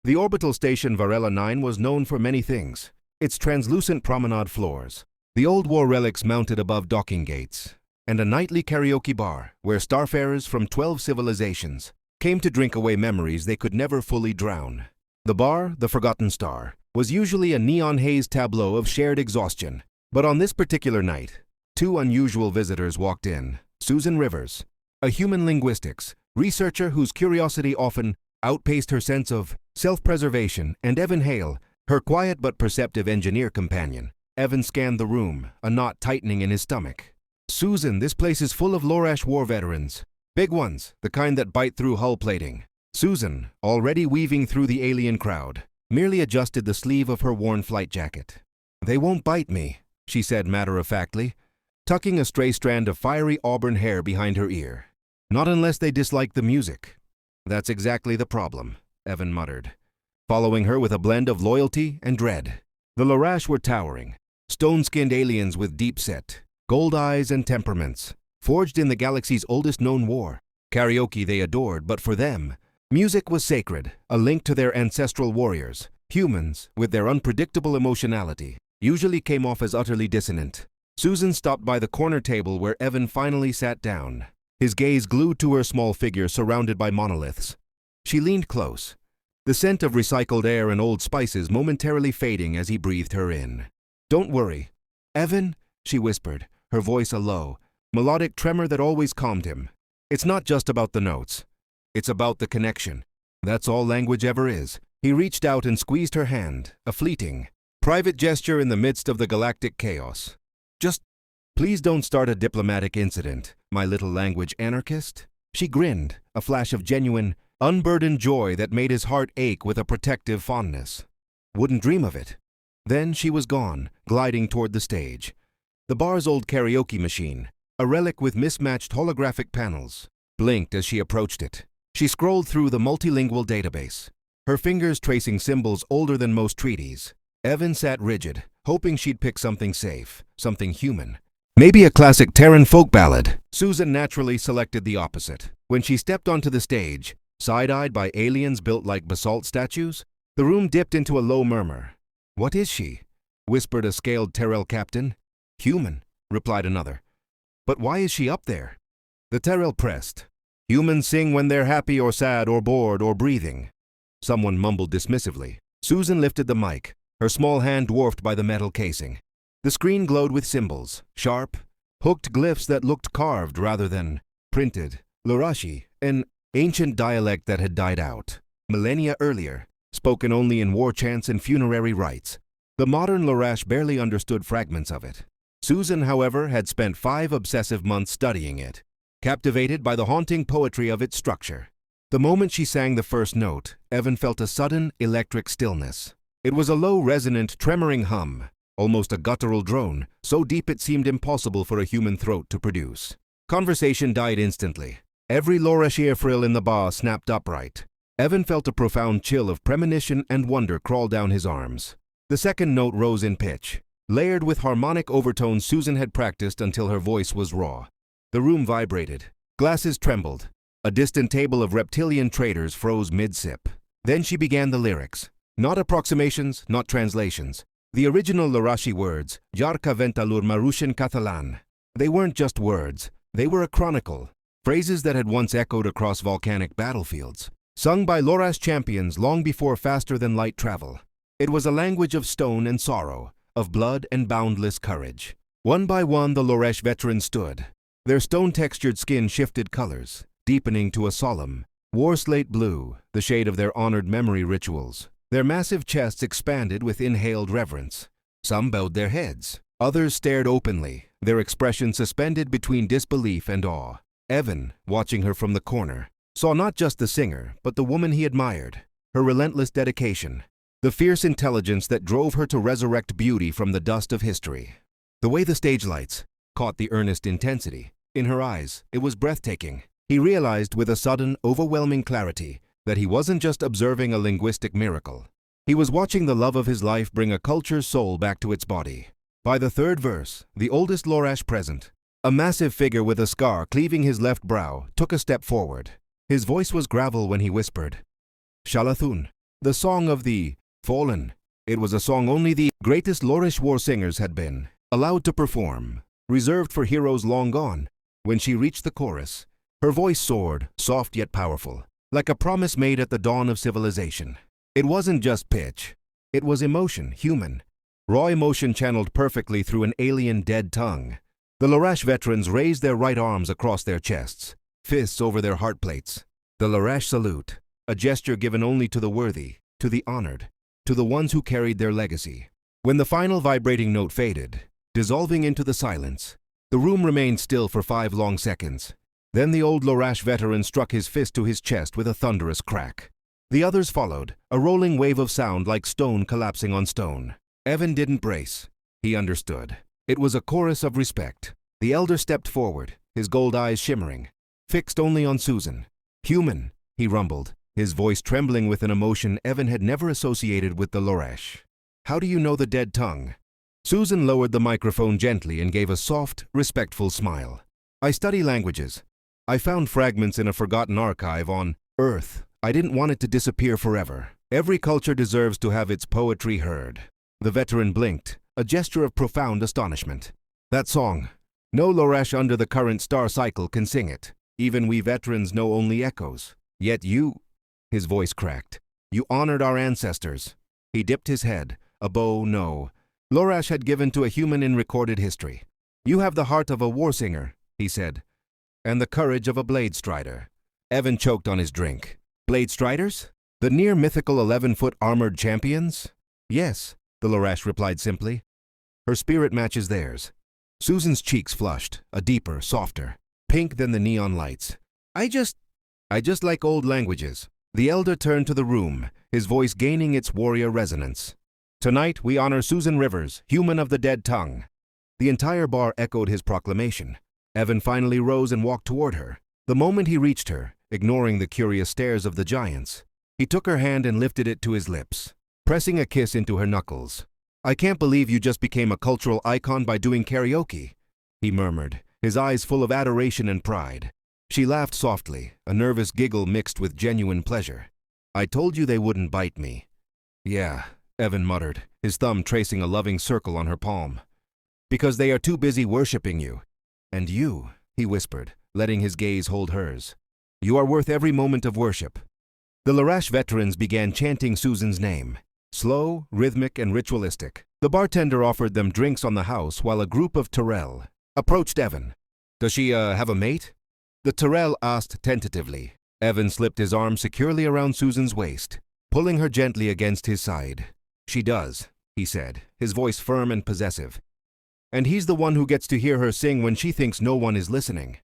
The orbital station Varela 9 was known for many things. Its translucent promenade floors, the old war relics mounted above docking gates, and a nightly karaoke bar where starfarers from 12 civilizations came to drink away memories they could never fully drown. The bar, the Forgotten Star, was usually a neon haze tableau of shared exhaustion. But on this particular night, two unusual visitors walked in. Susan Rivers, a human linguistics researcher whose curiosity often outpaced her sense of self-preservation, and Evan Hale, her quiet but perceptive engineer companion. Evan scanned the room, a knot tightening in his stomach. "Susan, this place is full of Lorash war veterans. Big ones, the kind that bite through hull plating." Susan, already weaving through the alien crowd, merely adjusted the sleeve of her worn flight jacket. "They won't bite me," she said matter-of-factly, tucking a stray strand of fiery auburn hair behind her ear. "Not unless they dislike the music." "That's exactly the problem," Evan muttered, following her with a blend of loyalty and dread. The Lorash were towering, stone-skinned aliens with deep-set, gold eyes and temperaments, forged in the galaxy's oldest known war. Karaoke they adored, but for them, music was sacred, a link to their ancestral warriors. Humans, with their unpredictable emotionality, usually came off as utterly dissonant. Susan stopped by the corner table where Evan finally sat down, his gaze glued to her small figure surrounded by monoliths. She leaned close, the scent of recycled air and old spices momentarily fading as he breathed her in. "Don't worry, Evan," she whispered, her voice a low, melodic tremor that always calmed him. "It's not just about the notes. It's about the connection. That's all language ever is." He reached out and squeezed her hand, a fleeting, private gesture in the midst of the galactic chaos. "Just please don't start a diplomatic incident, my little language anarchist." She grinned, a flash of genuine, unburdened joy that made his heart ache with a protective fondness. "Wouldn't dream of it." Then she was gone, gliding toward the stage. The bar's old karaoke machine, a relic with mismatched holographic panels, blinked as she approached it. She scrolled through the multilingual database, her fingers tracing symbols older than most treaties. Evan sat rigid, hoping she'd pick something safe, something human. Maybe a classic Terran folk ballad. Susan naturally selected the opposite. When she stepped onto the stage, side-eyed by aliens built like basalt statues, the room dipped into a low murmur. "What is she?" whispered a scaled Terrell captain. "Human," replied another. "But why is she up there?" The Terrell pressed. "Humans sing when they're happy or sad or bored or breathing." Someone mumbled dismissively. Susan lifted the mic, her small hand dwarfed by the metal casing. The screen glowed with symbols, sharp, hooked glyphs that looked carved rather than printed. Lorashi, an ancient dialect that had died out millennia earlier, spoken only in war chants and funerary rites. The modern Lorash barely understood fragments of it. Susan, however, had spent 5 obsessive months studying it, captivated by the haunting poetry of its structure. The moment she sang the first note, Evan felt a sudden, electric stillness. It was a low, resonant, tremoring hum, almost a guttural drone, so deep it seemed impossible for a human throat to produce. Conversation died instantly. Every Lorash frill in the bar snapped upright. Evan felt a profound chill of premonition and wonder crawl down his arms. The second note rose in pitch, layered with harmonic overtones Susan had practiced until her voice was raw. The room vibrated. Glasses trembled. A distant table of reptilian traders froze mid-sip. Then she began the lyrics. Not approximations, not translations. The original Lorashi words, Jarka ventalur marushin Catalan. They weren't just words. They were a chronicle. Phrases that had once echoed across volcanic battlefields. Sung by Lorash champions long before faster-than-light travel. It was a language of stone and sorrow, of blood and boundless courage. One by one the Lorash veterans stood. Their stone-textured skin shifted colors, deepening to a solemn, war-slate blue, the shade of their honored memory rituals. Their massive chests expanded with inhaled reverence. Some bowed their heads. Others stared openly, their expression suspended between disbelief and awe. Evan, watching her from the corner, saw not just the singer, but the woman he admired. Her relentless dedication. The fierce intelligence that drove her to resurrect beauty from the dust of history. The way the stage lights caught the earnest intensity in her eyes, it was breathtaking. He realized with a sudden, overwhelming clarity that he wasn't just observing a linguistic miracle. He was watching the love of his life bring a culture's soul back to its body. By the third verse, the oldest Lorash present, a massive figure with a scar cleaving his left brow, took a step forward. His voice was gravel when he whispered, "Shalathun." The song of the fallen. It was a song only the greatest Lorash war singers had been allowed to perform, reserved for heroes long gone. When she reached the chorus, her voice soared, soft yet powerful, like a promise made at the dawn of civilization. It wasn't just pitch. It was emotion, human. Raw emotion channeled perfectly through an alien dead tongue. The Lorash veterans raised their right arms across their chests, fists over their heart plates. The Lorash Salute, a gesture given only to the worthy, to the honored, to the ones who carried their legacy. When the final vibrating note faded, dissolving into the silence, the room remained still for 5 long seconds. Then the old Lorash veteran struck his fist to his chest with a thunderous crack. The others followed, a rolling wave of sound like stone collapsing on stone. Evan didn't brace. He understood. It was a chorus of respect. The elder stepped forward, his gold eyes shimmering, fixed only on Susan. "Human," he rumbled, his voice trembling with an emotion Evan had never associated with the Lorash. "How do you know the dead tongue?" Susan lowered the microphone gently and gave a soft, respectful smile. "I study languages. I found fragments in a forgotten archive on Earth. I didn't want it to disappear forever. Every culture deserves to have its poetry heard." The veteran blinked, a gesture of profound astonishment. "That song, no Lorash under the current star cycle can sing it. Even we veterans know only echoes. Yet you," his voice cracked, "you honored our ancestors." He dipped his head, a bow no Lorash had given to a human in recorded history. "You have the heart of a war singer," he said, "and the courage of a blade strider." Evan choked on his drink. "Blade striders? The near mythical 11-foot armored champions?" "Yes," the Lorash replied simply. "Her spirit matches theirs." Susan's cheeks flushed, a deeper, softer pink than the neon lights. I just like old languages." The elder turned to the room, his voice gaining its warrior resonance. "Tonight we honor Susan Rivers, human of the dead tongue." The entire bar echoed his proclamation. Evan finally rose and walked toward her. The moment he reached her, ignoring the curious stares of the giants, he took her hand and lifted it to his lips, pressing a kiss into her knuckles. "I can't believe you just became a cultural icon by doing karaoke," he murmured, his eyes full of adoration and pride. She laughed softly, a nervous giggle mixed with genuine pleasure. "I told you they wouldn't bite me." "Yeah," Evan muttered, his thumb tracing a loving circle on her palm. "Because they are too busy worshipping you." "And you," he whispered, letting his gaze hold hers. "You are worth every moment of worship." The Lorash veterans began chanting Susan's name, slow, rhythmic, and ritualistic. The bartender offered them drinks on the house while a group of Terrell approached Evan. "Does she have a mate?" the Terrell asked tentatively. Evan slipped his arm securely around Susan's waist, pulling her gently against his side. "She does," he said, his voice firm and possessive. "And he's the one who gets to hear her sing when she thinks no one is listening."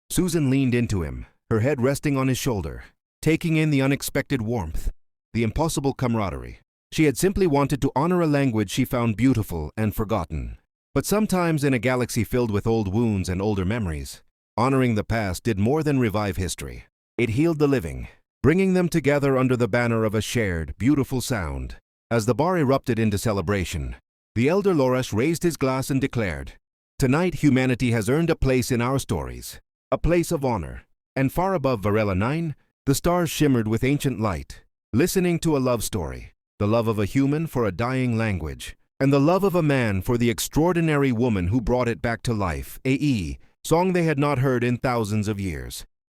Susan leaned into him, her head resting on his shoulder, taking in the unexpected warmth, the impossible camaraderie. She had simply wanted to honor a language she found beautiful and forgotten. But sometimes in a galaxy filled with old wounds and older memories, honoring the past did more than revive history. It healed the living, bringing them together under the banner of a shared, beautiful sound. As the bar erupted into celebration, the elder Lorash raised his glass and declared, "Tonight humanity has earned a place in our stories, a place of honor." And far above Varela 9, the stars shimmered with ancient light, listening to a love story, the love of a human for a dying language, and the love of a man for the extraordinary woman who brought it back to life, a song they had not heard in thousands of years.